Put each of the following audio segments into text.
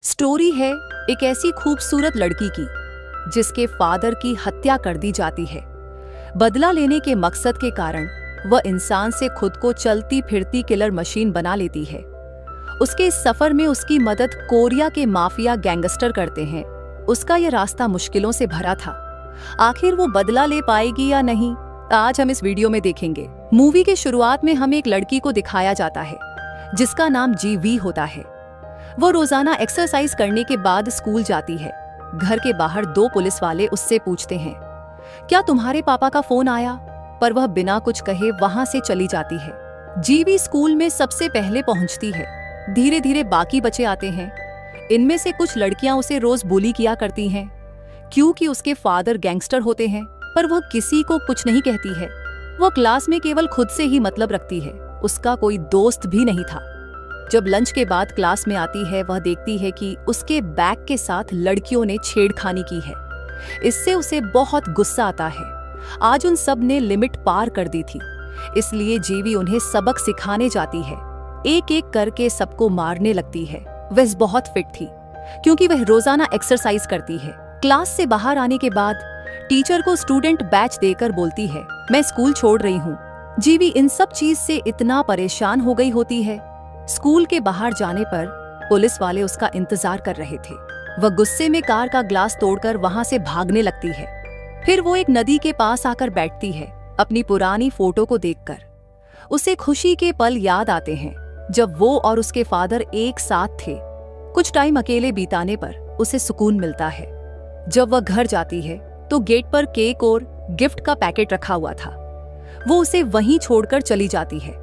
Story है एक ऐसी खूबसूरत लड़की की जिसके फादर की हत्या कर दी जाती है। बदला लेने के मकसद के कारण वह इंसान से खुद को चलती फिरती किलर मशीन बना लेती है। उसके इस सफर में उसकी मदद कोरिया के माफिया गैंगस्टर करते हैं। उसका यह रास्ता मुश्किलों से भरा था। आखिर वो बदला ले पाएगी या नहीं, आज हम इस वीडियो में देखेंगे। मूवी के शुरुआत में हमें एक लड़की को दिखाया जाता है जिसका नाम जीवी होता है। वो रोजाना एक्सरसाइज करने के बाद स्कूल जाती है। घर के बाहर दो पुलिस वाले उससे पूछते हैं, क्या तुम्हारे पापा का फोन आया? पर वह बिना कुछ कहे वहां से चली जाती है। जीवी स्कूल में सबसे पहले पहुंचती है। धीरे धीरे बाकी बच्चे आते हैं। इनमें से कुछ लड़कियां उसे रोज बुली किया करती हैं क्योंकि उसके फादर गैंगस्टर होते हैं, पर वह किसी को कुछ नहीं कहती है। वह क्लास में केवल खुद से ही मतलब रखती है। उसका कोई दोस्त भी नहीं था। जब लंच के बाद क्लास में आती है, वह देखती है कि उसके बैग के साथ लड़कियों ने छेड़खानी की है। इससे उसे बहुत गुस्सा आता है। आज उन सब ने लिमिट पार कर दी थी, इसलिए जीवी उन्हें सबक सिखाने जाती है। एक एक करके सबको मारने लगती है। वह बहुत फिट थी क्योंकि वह रोजाना एक्सरसाइज करती है। क्लास से बाहर आने के बाद टीचर को स्टूडेंट बैच देकर बोलती है, मैं स्कूल छोड़ रही हूँ। जीवी इन सब चीज से इतना परेशान हो गई होती है। स्कूल के बाहर जाने पर पुलिस वाले उसका इंतजार कर रहे थे। वह गुस्से में कार का ग्लास तोड़कर वहां से भागने लगती है। फिर वो एक नदी के पास आकर बैठती है। अपनी पुरानी फोटो को देखकर उसे खुशी के पल याद आते हैं जब वो और उसके फादर एक साथ थे। कुछ टाइम अकेले बिताने पर उसे सुकून मिलता है। जब वह घर जाती है तो गेट पर केक और गिफ्ट का पैकेट रखा हुआ था। वो उसे वहीं छोड़कर चली जाती है।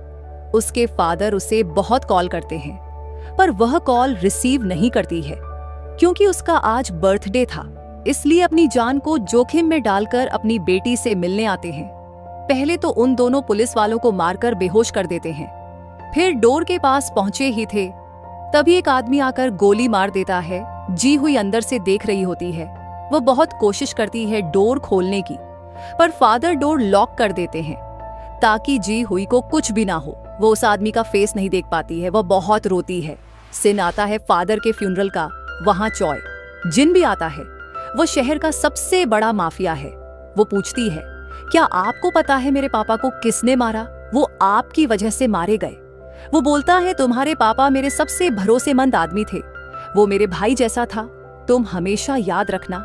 उसके फादर उसे बहुत कॉल करते हैं, पर वह कॉल रिसीव नहीं करती है क्योंकि उसका आज बर्थडे था। इसलिए अपनी जान को जोखिम में डालकर अपनी बेटी से मिलने आते हैं। पहले तो उन दोनों पुलिस वालों को मारकर बेहोश कर देते हैं। फिर डोर के पास पहुंचे ही थे, तभी एक आदमी आकर गोली मार देता है। जी हुई अंदर से देख रही होती है। वह बहुत कोशिश करती है डोर खोलने की, पर फादर डोर लॉक कर देते हैं ताकि जी हुई को कुछ भी ना हो। वो उस आदमी का फेस नहीं देख पाती है। वह बहुत रोती है। सीन आता है फादर के फ्यूनरल का। वहां चॉय जिन भी आता है। वो शहर का सबसे बड़ा माफिया है। वो पूछती है, क्या आपको पता है मेरे पापा को किसने मारा? वो आपकी वजह से मारे गए। वो बोलता है, तुम्हारे पापा मेरे सबसे भरोसेमंद आदमी थे। वो मेरे भाई जैसा था, तुम हमेशा याद रखना।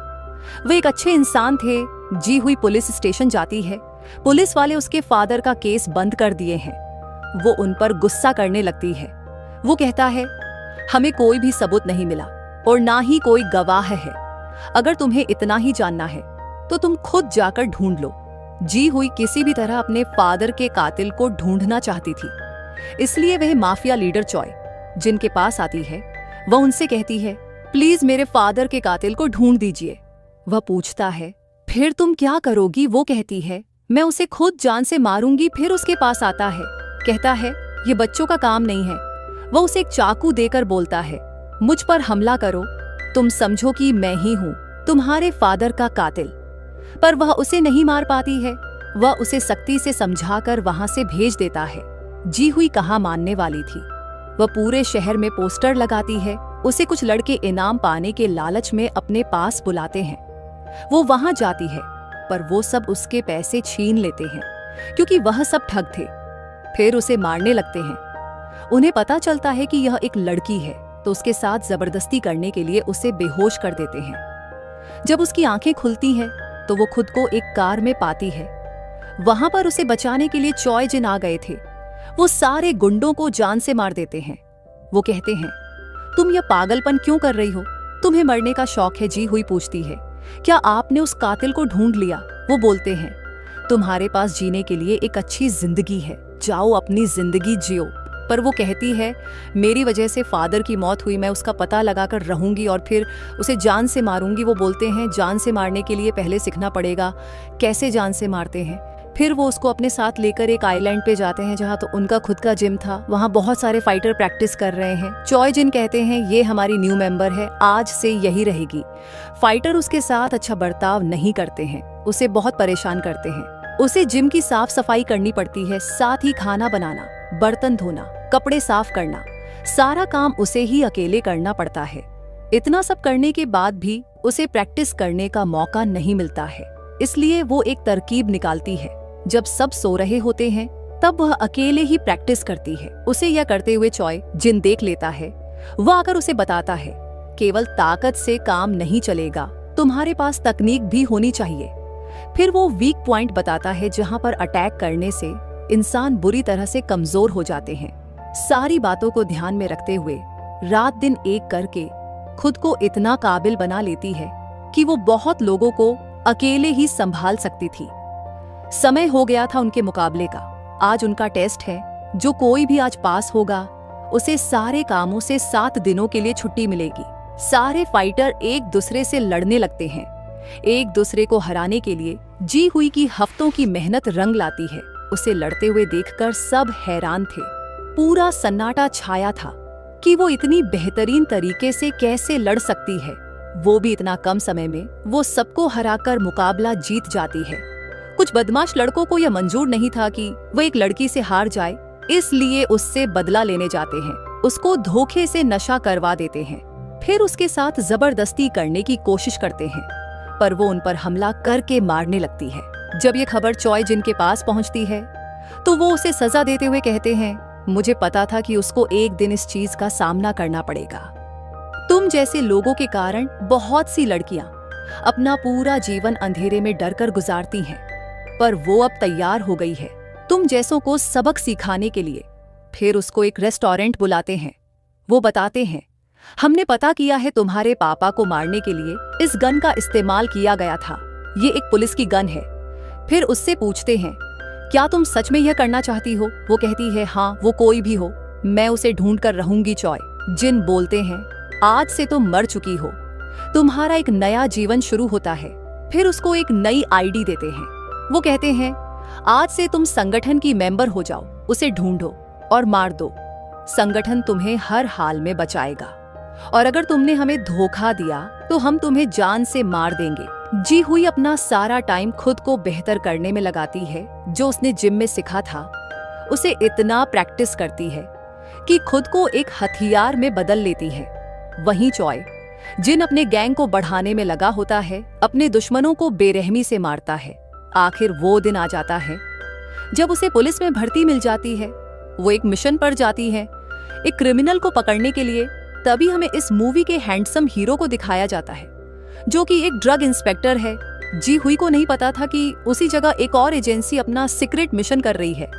वो एक अच्छे इंसान थे। जी हुई पुलिस स्टेशन जाती है। पुलिस वाले उसके फादर का केस बंद कर दिए हैं। वो उन पर गुस्सा करने लगती है। वो कहता है, हमें कोई भी सबूत नहीं मिला और ना ही कोई गवाह है। अगर तुम्हें इतना ही जानना है तो तुम खुद जाकर ढूंढ लो। जी हुई किसी भी तरह अपने फादर के कातिल को ढूंढना चाहती थी, इसलिए वह माफिया लीडर चॉय जिनके पास आती है। वह उनसे कहती है, प्लीज मेरे फादर के कातिल को ढूंढ दीजिए। वह पूछता है, फिर तुम क्या करोगी? वो कहती है, मैं उसे खुद जान से मारूंगी। फिर उसके पास आता है, कहता है, ये बच्चों का काम नहीं है। वह उसे एक चाकू देकर बोलता है, मुझ पर हमला करो, तुम समझो कि मैं ही हूँ तुम्हारे फादर का कातिल। पर वह उसे नहीं मार पाती है। वह उसे सख्ती से समझाकर वहां से भेज देता है। जी हुई कहाँ मानने वाली थी। वह पूरे शहर में पोस्टर लगाती है। उसे कुछ लड़के इनाम पाने के लालच में अपने पास बुलाते हैं। वो वहां जाती है, पर वो सब उसके पैसे छीन लेते हैं क्योंकि वह सब ठग थे। फिर उसे मारने लगते हैं। उन्हें पता चलता है कि यह एक लड़की है, तो उसके साथ जबरदस्ती करने के लिए उसे बेहोश कर देते हैं। जब उसकी आंखें खुलती हैं तो वो खुद को एक कार में पाती है। वहां पर उसे बचाने के लिए चॉय जिन आ गए थे। वो सारे गुंडों को जान से मार देते हैं। वो कहते हैं, तुम यह पागलपन क्यों कर रही हो? तुम्हें मरने का शौक है? जी हुई पूछती है, क्या आपने उस कातिल को ढूंढ लिया? वो बोलते हैं, तुम्हारे पास जीने के लिए एक अच्छी जिंदगी है, जाओ अपनी जिंदगी जियो। पर वो कहती है, मेरी वजह से फादर की मौत हुई, मैं उसका पता लगाकर रहूंगी और फिर उसे जान से मारूंगी। वो बोलते हैं, जान से मारने के लिए पहले सीखना पड़ेगा कैसे जान से मारते हैं। फिर वो उसको अपने साथ लेकर एक आइलैंड पे जाते हैं जहाँ तो उनका खुद का जिम था। वहाँ बहुत सारे फाइटर प्रैक्टिस कर रहे हैं। चॉय जिन कहते हैं, ये हमारी न्यू मेंबर है, आज से यही रहेगी। फाइटर उसके साथ अच्छा बर्ताव नहीं करते हैं, उसे बहुत परेशान करते हैं। उसे जिम की साफ सफाई करनी पड़ती है, साथ ही खाना बनाना, बर्तन धोना, कपड़े साफ करना, सारा काम उसे ही अकेले करना पड़ता है। इतना सब करने के बाद भी उसे प्रैक्टिस करने का मौका नहीं मिलता है, इसलिए वो एक तरकीब निकालती है। जब सब सो रहे होते हैं तब वह अकेले ही प्रैक्टिस करती है। उसे यह करते हुए चॉय जिन देख लेता है। वह आकर उसे बताता है, केवल ताकत से काम नहीं चलेगा, तुम्हारे पास तकनीक भी होनी चाहिए। फिर वो वीक पॉइंट बताता है जहां पर अटैक करने से इंसान बुरी तरह से कमजोर हो जाते हैं। सारी बातों को ध्यान में रखते हुए रात दिन एक करके खुद को इतना काबिल बना लेती है कि वो बहुत लोगों को अकेले ही संभाल सकती थी। समय हो गया था उनके मुकाबले का। आज उनका टेस्ट है। जो कोई भी आज पास होगा उसे सारे कामों से 7 दिनों के लिए छुट्टी मिलेगी। सारे फाइटर एक दूसरे से लड़ने लगते हैं। एक दूसरे को हराने के लिए जी हुई की हफ्तों की मेहनत रंग लाती है। उसे लड़ते हुए देखकर सब हैरान थे। पूरा सन्नाटा छाया था कि वो इतनी बेहतरीन तरीके से कैसे लड़ सकती है, वो भी इतना कम समय में। वो सबको हराकर मुकाबला जीत जाती है। कुछ बदमाश लड़कों को यह मंजूर नहीं था कि वो एक लड़की से हार जाए, इसलिए उससे बदला लेने जाते हैं। उसको धोखे से नशा करवा देते हैं, फिर उसके साथ जबरदस्ती करने की कोशिश करते हैं, पर वो उन पर हमला करके मारने लगती है। जब ये खबर चॉय जिन के पास पहुंचती है तो वो उसे सजा देते हुए कहते हैं, मुझे पता था कि उसको एक दिन इस चीज का सामना करना पड़ेगा। तुम जैसे लोगों के कारण बहुत सी लड़कियां अपना पूरा जीवन अंधेरे में डरकर गुजारती हैं, पर वो अब तैयार हो गई है तुम जैसों को सबक सिखाने के लिए। फिर उसको एक रेस्टोरेंट बुलाते हैं। वो बताते हैं, हमने पता किया है तुम्हारे पापा को मारने के लिए इस गन का इस्तेमाल किया गया था। ये एक पुलिस की गन है। फिर उससे पूछते हैं, क्या तुम सच में यह करना चाहती हो? वो कहती है, हाँ, वो कोई भी हो, मैं उसे ढूंढ कर रहूंगी। चॉय जिन बोलते हैं, आज से तुम मर चुकी हो, तुम्हारा एक नया जीवन शुरू होता है। फिर उसको एक नई आईडी देते हैं। वो कहते हैं, आज से तुम संगठन की मेंबर हो जाओ, उसे ढूंढो और मार दो। संगठन तुम्हें हर हाल में बचाएगा, और अगर तुमने हमें धोखा दिया तो हम तुम्हें जान से मार देंगे। जी हुई अपना सारा टाइम खुद को बेहतर करने में लगाती है। जो उसने जिम में सीखा था उसे इतना प्रैक्टिस करती है कि खुद को एक हथियार में बदल लेती है। वहीं चॉय जिन अपने गैंग को बढ़ाने में लगा होता है, अपने दुश्मनों को बेरहमी से मारता है। आखिर वो दिन आ जाता है जब उसे पुलिस में भर्ती मिल जाती है। वो एक मिशन पर जाती है, एक क्रिमिनल को पकड़ने के लिए। तभी हमें इस मूवी के हैंडसम हीरो को दिखाया जाता है, जो कि एक ड्रग इंस्पेक्टर है। जी हुई को नहीं पता था कि उसी जगह एक और एजेंसी अपना सीक्रेट मिशन कर रही है।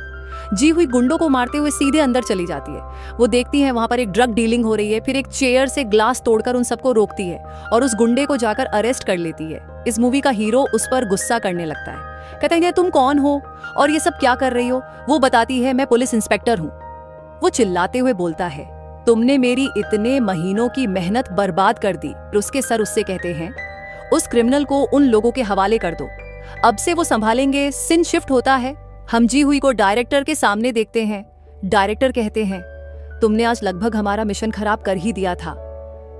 जी हुई गुंडों को मारते हुए सीधे अंदर चली जाती है। वो देखती है वहां पर एक ड्रग डीलिंग हो रही है। फिर एक चेयर से ग्लास तोड़कर उन सबको रोकती है और उस गुंडे को जाकर अरेस्ट कर लेती है। इस मूवी का हीरो उस पर गुस्सा करने लगता है, कहता है, तुम कौन हो और ये सब क्या कर रही हो? वो बताती है, मैं पुलिस इंस्पेक्टर हूँ। वो चिल्लाते हुए बोलता है, तुमने मेरी इतने महीनों की मेहनत बर्बाद कर दी। उसके सर उससे कहते हैं, उस क्रिमिनल को उन लोगों के हवाले कर दो, अब से वो संभालेंगे। सीन शिफ्ट होता है। हम जी हुई को डायरेक्टर के सामने देखते हैं। डायरेक्टर कहते हैं, तुमने आज लगभग हमारा मिशन खराब कर ही दिया था,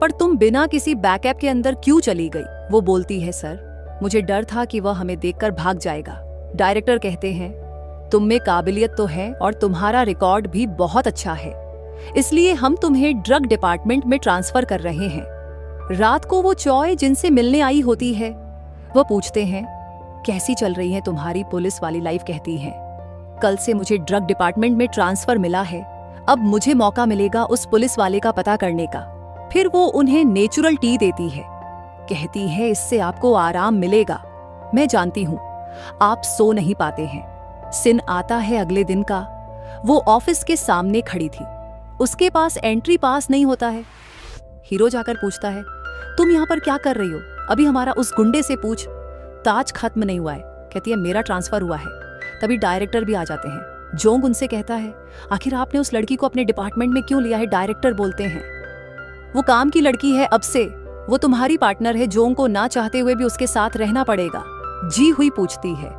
पर तुम बिना किसी बैकअप के अंदर क्यों चली गई? वो बोलती है, सर, मुझे डर था कि वह हमें देखकर भाग जाएगा। डायरेक्टर कहते हैं, तुम में काबिलियत तो है और तुम्हारा रिकॉर्ड भी बहुत अच्छा है, इसलिए हम तुम्हें ड्रग डिपार्टमेंट में ट्रांसफर कर रहे हैं। रात को वो चॉय जिनसे मिलने आई होती है। वह पूछते हैं, कैसी चल रही है तुम्हारी पुलिस वाली लाइफ? कहती है, कल से मुझे ड्रग डिपार्टमेंट में ट्रांसफर मिला है, अब मुझे मौका मिलेगा उस पुलिस वाले का पता करने का। फिर वो उन्हें नेचुरल टी देती है। कहती है, इससे आपको आराम मिलेगा। मैं जानती हूँ आप सो नहीं पाते हैं। सीन आता है अगले दिन का। वो ऑफिस के सामने खड़ी थी। उसके पास एंट्री पास नहीं होता है। हीरो जाकर पूछता है, तुम यहाँ पर क्या कर रही हो? अभी हमारा उस गुंडे से पूछ, ताज खत्म नहीं हुआ है। कहती है, मेरा ट्रांसफर हुआ है। तभी डायरेक्टर भी आ जाते हैं। जोंग उनसे कहता है, आखिर आपने उस लड़की को अपने डिपार्टमेंट में क्यों लिया है? डायरेक्टर बोलते हैं, वो काम की लड़की है, अब से वो तुम्हारी पार्टनर है। जोंग को ना चाहते हुए भी उसके साथ रहना पड़ेगा। जी हुई पूछती है,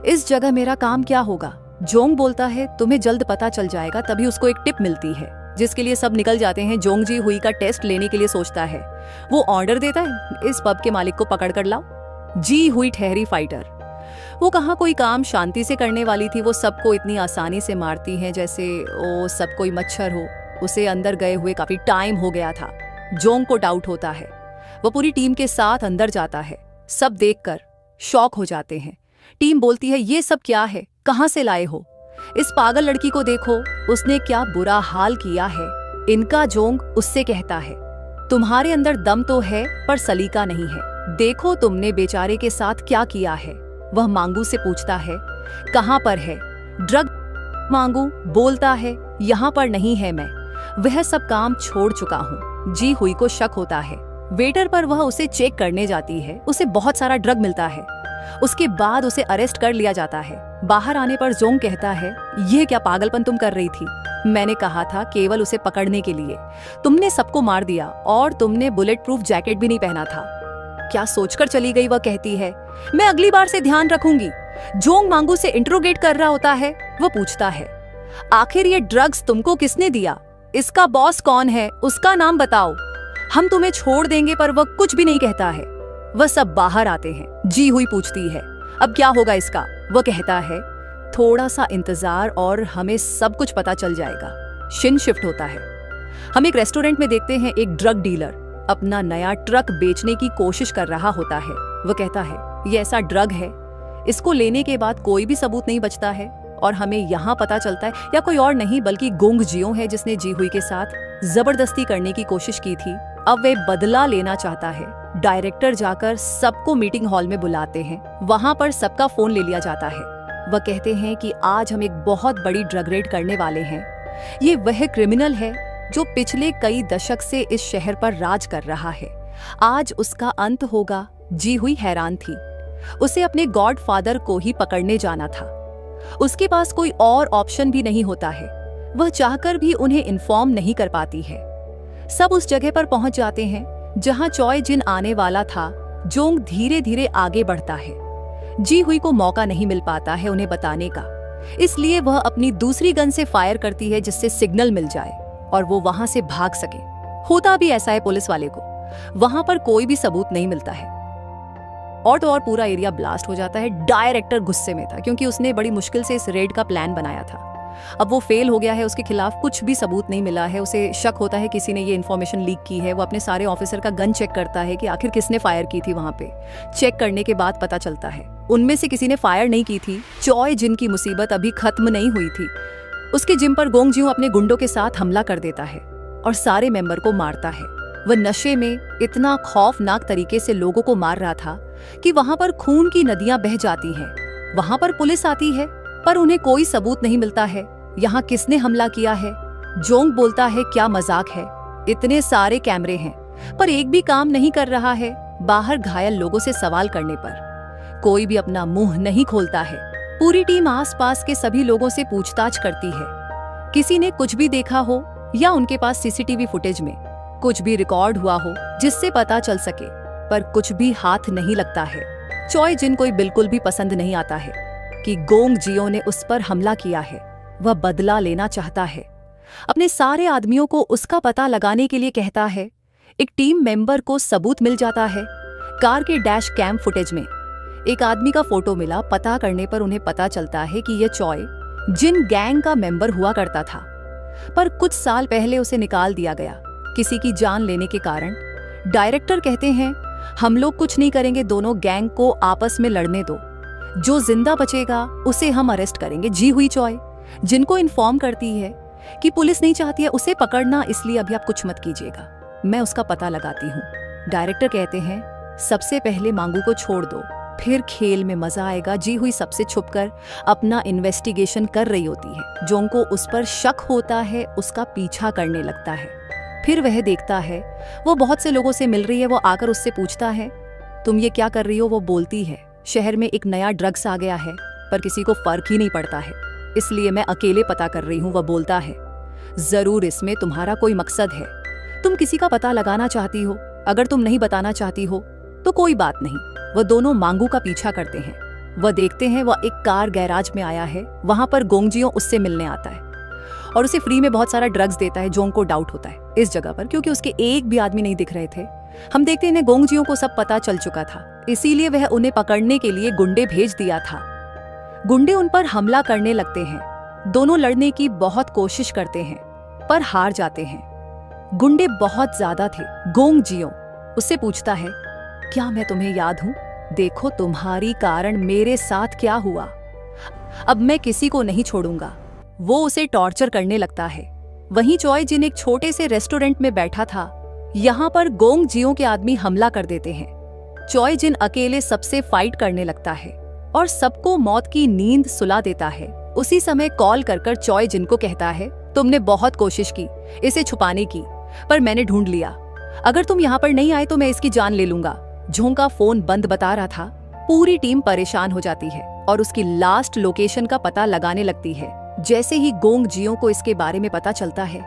इस जगह मेरा काम क्या होगा? जोंग बोलता है, तुम्हें जल्द पता चल जाएगा। तभी उसको एक टिप मिलती है, जिसके लिए सब निकल जाते हैं। जोंग जी हुई का टेस्ट लेने के लिए सोचता है। वो ऑर्डर देता है, इस पब के मालिक को पकड़ कर लाओ। जी हुई ठहरी फाइटर। वो कहाँ कोई काम शांति से करने वाली थी। वो सबको इतनी आसानी से मारती है जैसे वो सब कोई मच्छर हो। उसे अंदर गए हुए काफी टाइम हो गया था। जोंग को डाउट होता है। वो पूरी टीम के साथ अंदर जाता है। सब देखकर शॉक हो जाते हैं। टीम बोलती है, ये सब क्या है, कहां से लाए हो? इस पागल लड़की को देखो, उसने क्या बुरा हाल किया है। इनका जोंग उससे कहता है, तुम्हारे अंदर दम तो है पर सलीका नहीं है। देखो तुमने बेचारे के साथ क्या किया है। वह मांगू से पूछता है, कहां पर है ड्रग? मांगू बोलता है, यहाँ पर नहीं है, मैं वह सब काम छोड़ चुका हूँ। जी हुई को शक होता है। वेटर पर वह उसे चेक करने जाती है। उसे बहुत सारा ड्रग मिलता है। उसके बाद उसे अरेस्ट कर लिया जाता है। बाहर आने पर जोंग कहता है, यह क्या पागलपन तुम कर रही थी? मैंने कहा था केवल उसे पकड़ने के लिए। तुमने सबको मार दिया और तुमने बुलेट प्रूफ जैकेट भी नहीं पहना था। क्या सोचकर चली गई? वह कहती है, मैं अगली बार से ध्यान रखूंगी। जोंग मांगू से इंट्रोगेट कर रहा होता है। वह पूछता है, आखिर ये ड्रग्स तुमको किसने दिया? इसका बॉस कौन है? उसका नाम बताओ, हम तुम्हें छोड़ देंगे। पर वह कुछ भी नहीं कहता है। वह सब बाहर आते हैं। जी हुई पूछती है, अब क्या होगा इसका? वह कहता है, थोड़ा सा इंतजार और हमें सब कुछ पता चल जाएगा। शिन शिफ्ट होता है। हम एक रेस्टोरेंट में देखते हैं एक ड्रग डीलर अपना नया ट्रक बेचने की कोशिश कर रहा होता है। वह कहता है, ये ऐसा ड्रग है, इसको लेने के बाद कोई भी सबूत नहीं बचता है और हमें यहाँ पता चलता है या कोई और नहीं बल्कि गोंग जियो है जिसने जी हुई के साथ जबरदस्ती करने की कोशिश की थी। अब वे बदला लेना चाहता है। डायरेक्टर जाकर सबको मीटिंग हॉल में बुलाते हैं। वहां पर सबका फोन ले लिया जाता है। वह कहते हैं कि आज हम एक बहुत बड़ी ड्रग रेड करने वाले हैं। ये वह क्रिमिनल है जो पिछले कई दशक से इस शहर पर राज कर रहा है। आज उसका अंत होगा। जी हुई हैरान थी। उसे अपने गॉड फादर को ही पकड़ने जाना था। उसके पास कोई और ऑप्शन भी नहीं होता है। वह चाहकर भी उन्हें इन्फॉर्म नहीं कर पाती है। सब उस जगह पर पहुंच जाते हैं जहां चॉय जिन आने वाला था। जोंग धीरे धीरे आगे बढ़ता है। जी हुई को मौका नहीं मिल पाता है उन्हें बताने का, इसलिए वह अपनी दूसरी गन से फायर करती है जिससे सिग्नल मिल जाए और वो वहां से भाग सके। होता भी ऐसा है पुलिस वाले को, वहां पर कोई भी सबूत नहीं मिलता है और तो और पूरा एरिया ब्लास्ट हो जाता है। डायरेक्टर गुस्से में था क्योंकि उसने बड़ी मुश्किल से इस रेड का प्लान बनाया था। अब वो फेल हो गया है। उसके खिलाफ कुछ भी सबूत नहीं मिला है। उसे शक होता है किसी ने ये इन्फॉर्मेशन लीक की है। वो अपने सारे ऑफिसर का गन चेक करता है कि आखिर किसने फायर की थी। वहां पे चेक करने के बाद पता चलता है उनमें से किसी ने फायर नहीं की थी। चॉय जिन की मुसीबत अभी खत्म नहीं हुई थी। उसके जिम पर गोंग जियो अपने गुंडों के साथ हमला कर देता है और सारे मेंबर को मारता है। वह नशे में इतना खौफनाक तरीके से लोगों को मार रहा था कि वहां पर खून की नदियां बह जाती हैं। वहां पर पुलिस आती है पर उन्हें कोई सबूत नहीं मिलता है। यहाँ किसने हमला किया है? जोंग बोलता है, क्या मजाक है, इतने सारे कैमरे हैं पर एक भी काम नहीं कर रहा है। बाहर घायल लोगों से सवाल करने पर कोई भी अपना मुंह नहीं खोलता है। पूरी टीम आसपास के सभी लोगों से पूछताछ करती है, किसी ने कुछ भी देखा हो या उनके पास सीसीटीवी फुटेज में कुछ भी रिकॉर्ड हुआ हो जिससे पता चल सके, पर कुछ भी हाथ नहीं लगता है। चॉय जिन कोई बिल्कुल भी पसंद नहीं आता है कि गोंग जियो ने उस पर हमला किया है। वह बदला लेना चाहता है। अपने सारे आदमियों को उसका पता लगाने के लिए कहता है। एक टीम मेंबर को सबूत मिल जाता है। कार के डैश कैम फुटेज में एक आदमी का फोटो मिला। पता करने पर उन्हें पता चलता है कि यह चॉय जिन गैंग का मेंबर हुआ करता था, पर कुछ साल पहले उसे निकाल दिया गया किसी की जान लेने के कारण। डायरेक्टर कहते हैं, हम लोग कुछ नहीं करेंगे, दोनों गैंग को आपस में लड़ने दो, जो जिंदा बचेगा उसे हम अरेस्ट करेंगे। जी हुई चॉय जिनको इन्फॉर्म करती है कि पुलिस नहीं चाहती है उसे पकड़ना, इसलिए अभी आप कुछ मत कीजिएगा, मैं उसका पता लगाती हूँ। डायरेक्टर कहते हैं, सबसे पहले मांगू को छोड़ दो, फिर खेल में मजा आएगा। जी हुई सबसे छुपकर अपना इन्वेस्टिगेशन कर रही होती है। जोंग को उस पर शक होता है, उसका पीछा करने लगता है। फिर वह देखता है वो बहुत से लोगों से मिल रही है। वो आकर उससे पूछता है, तुम ये क्या कर रही हो? वो बोलती है, शहर में एक नया ड्रग्स आ गया है पर किसी को फर्क ही नहीं पड़ता है, इसलिए मैं अकेले पता कर रही हूँ। वह बोलता है, जरूर इसमें तुम्हारा कोई मकसद है, तुम किसी का पता लगाना चाहती हो, अगर तुम नहीं बताना चाहती हो तो कोई बात नहीं। वह दोनों मांगू का पीछा करते हैं। वह देखते हैं वह एक कार गैराज में आया है। वहां पर गोंग जियो उससे मिलने आता है और उसे फ्री में बहुत सारा ड्रग्स देता है। जोंग को डाउट होता है इस जगह पर क्योंकि उसके एक भी आदमी नहीं दिख रहे थे। हम देखते हैं गोंग जियो को सब पता चल चुका था, इसीलिए वह उन्हें पकड़ने के लिए गुंडे भेज दिया था। गुंडे उन पर हमला करने लगते हैं। दोनों लड़ने की बहुत कोशिश करते हैं पर हार जाते हैं। गुंडे बहुत ज्यादा थे। गोंग जियो उससे पूछता है, क्या मैं तुम्हें याद हूं? देखो तुम्हारी कारण मेरे साथ क्या हुआ। अब मैं किसी को नहीं छोड़ूंगा। वो उसे टॉर्चर करने लगता है। वहीं चॉय जिन एक छोटे से रेस्टोरेंट में बैठा था, यहाँ पर गोंग जियो के आदमी हमला कर देते हैं। चॉय जिन अकेले सबसे फाइट करने लगता है और सबको मौत की नींद सुला देता है। उसी समय कॉल कर चॉय जिन को कहता है, तुमने बहुत कोशिश की इसे छुपाने की, पर मैंने ढूंढ लिया। अगर तुम यहाँ पर नहीं आए तो मैं इसकी जान ले लूंगा। जोंग का फोन बंद बता रहा था। पूरी टीम परेशान हो जाती है और उसकी लास्ट लोकेशन का पता लगाने लगती है। जैसे ही गोंग जियो को इसके बारे में पता चलता है,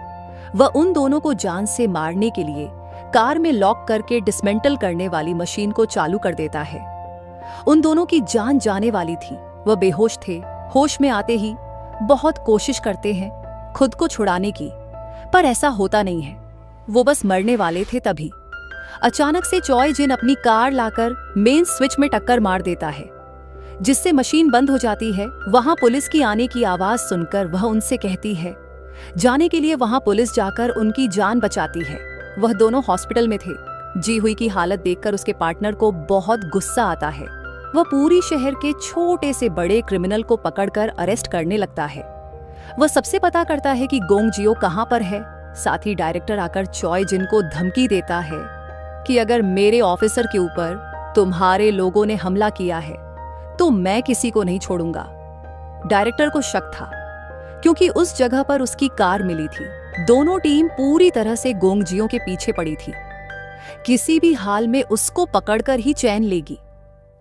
वह उन दोनों को जान से मारने के लिए कार में लॉक करके डिसमेंटल करने वाली मशीन को चालू कर देता है। उन दोनों की जान जाने वाली थी। वह बेहोश थे। होश में आते ही बहुत कोशिश करते हैं खुद को छुड़ाने की, पर ऐसा होता नहीं है। वो बस मरने वाले थे। तभी अचानक से चॉय जिन अपनी कार लाकर मेन स्विच में टक्कर मार देता है, जिससे मशीन बंद हो जाती है। वहां पुलिस की आने की आवाज सुनकर वह उनसे कहती है जाने के लिए। वहां पुलिस जाकर उनकी जान बचाती है। वह दोनों हॉस्पिटल में थे। जी हुई की हालत देखकर उसके पार्टनर को बहुत गुस्सा आता है। वह पूरी शहर के छोटे से बड़े क्रिमिनल को पकड़कर अरेस्ट करने लगता है। वह सबसे पता करता है कि गोंग जियो कहां पर है। साथ ही डायरेक्टर आकर चॉय जिन को धमकी देता है कि अगर मेरे ऑफिसर के ऊपर तुम्हारे लोगों ने हमला किया है तो मैं किसी को नहीं छोड़ूंगा। डायरेक्टर को शक था क्योंकि उस जगह पर उसकी कार मिली थी। दोनों टीम पूरी तरह से गोंग जियो के पीछे पड़ी थी। किसी भी हाल में उसको पकड़कर ही चैन लेगी।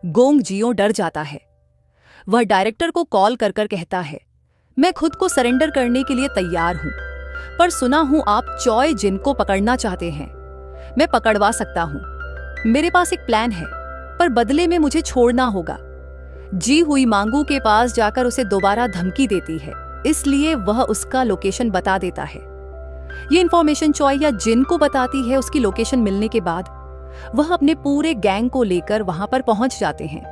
गोंग जियो डर जाता है। वह डायरेक्टर को कॉल कर कहता है, मैं खुद को सरेंडर करने के लिए तैयार हूं, पर सुना हूं आप चॉय जिन को पकड़ना चाहते हैं। मैं पकड़वा सकता हूं। मेरे पास एक प्लान है, पर बदले में मुझे छोड़ना होगा। जी हुई मांगू के पास जाकर उसे दोबारा धमकी देती है, इसलिए वह उसका लोकेशन बता देता है। ये इन्फॉर्मेशन चॉय या जिन को बताती है। उसकी लोकेशन मिलने के बाद वह अपने पूरे गैंग को लेकर वहां पर पहुंच जाते हैं।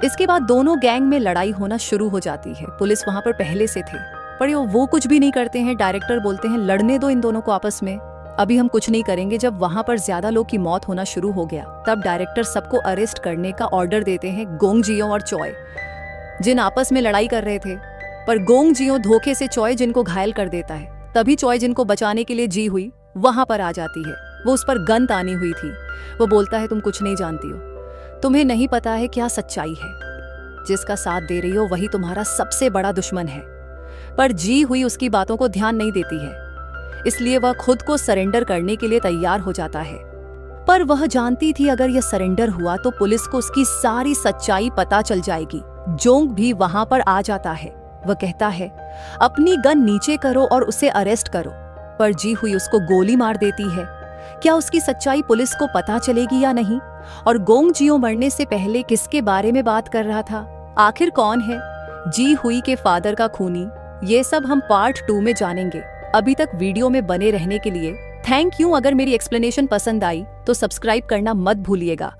इसके बाद दोनों गैंग में लड़ाई होना शुरू हो जाती है। पुलिस वहां पर पहले से थे, पर वो कुछ भी नहीं करते हैं। डायरेक्टर बोलते हैं लड़ने दो इन दोनों को आपस में, अभी हम कुछ नहीं करेंगे। जब वहां पर ज्यादा लोग की मौत होना शुरू हो गया, तब डायरेक्टर सबको अरेस्ट करने का ऑर्डर देते हैं। गोंग जियो और चॉय जिन आपस में लड़ाई कर रहे थे, पर गोंग जियो धोखे से चॉय जिन को घायल कर देता है। तभी चॉय जिन को बचाने के लिए जी हुई वहां पर आ जाती है। वो उस पर गन तानी हुई थी। वो बोलता है तुम कुछ नहीं जानती हो, तुम्हें नहीं पता है क्या सच्चाई है। जिसका साथ दे रही हो वही तुम्हारा सबसे बड़ा दुश्मन है। पर जी हुई उसकी बातों को ध्यान नहीं देती है, इसलिए वह खुद को सरेंडर करने के लिए तैयार हो जाता है। पर वह जानती थी अगर यह सरेंडर हुआ तो पुलिस को उसकी सारी सच्चाई पता चल जाएगी। जोंग भी वहां पर आ जाता है। वह कहता है अपनी गन नीचे करो और उसे अरेस्ट करो, पर जी हुई उसको गोली मार देती है। क्या उसकी सच्चाई पुलिस को पता चलेगी या नहीं? और गोंग जियो मरने से पहले किसके बारे में बात कर रहा था? आखिर कौन है जी हुई के फादर का खूनी? ये सब हम पार्ट 2 में जानेंगे। अभी तक वीडियो में बने रहने के लिए थैंक यू। अगर मेरी एक्सप्लेनेशन पसंद आई तो सब्सक्राइब करना मत भूलिएगा।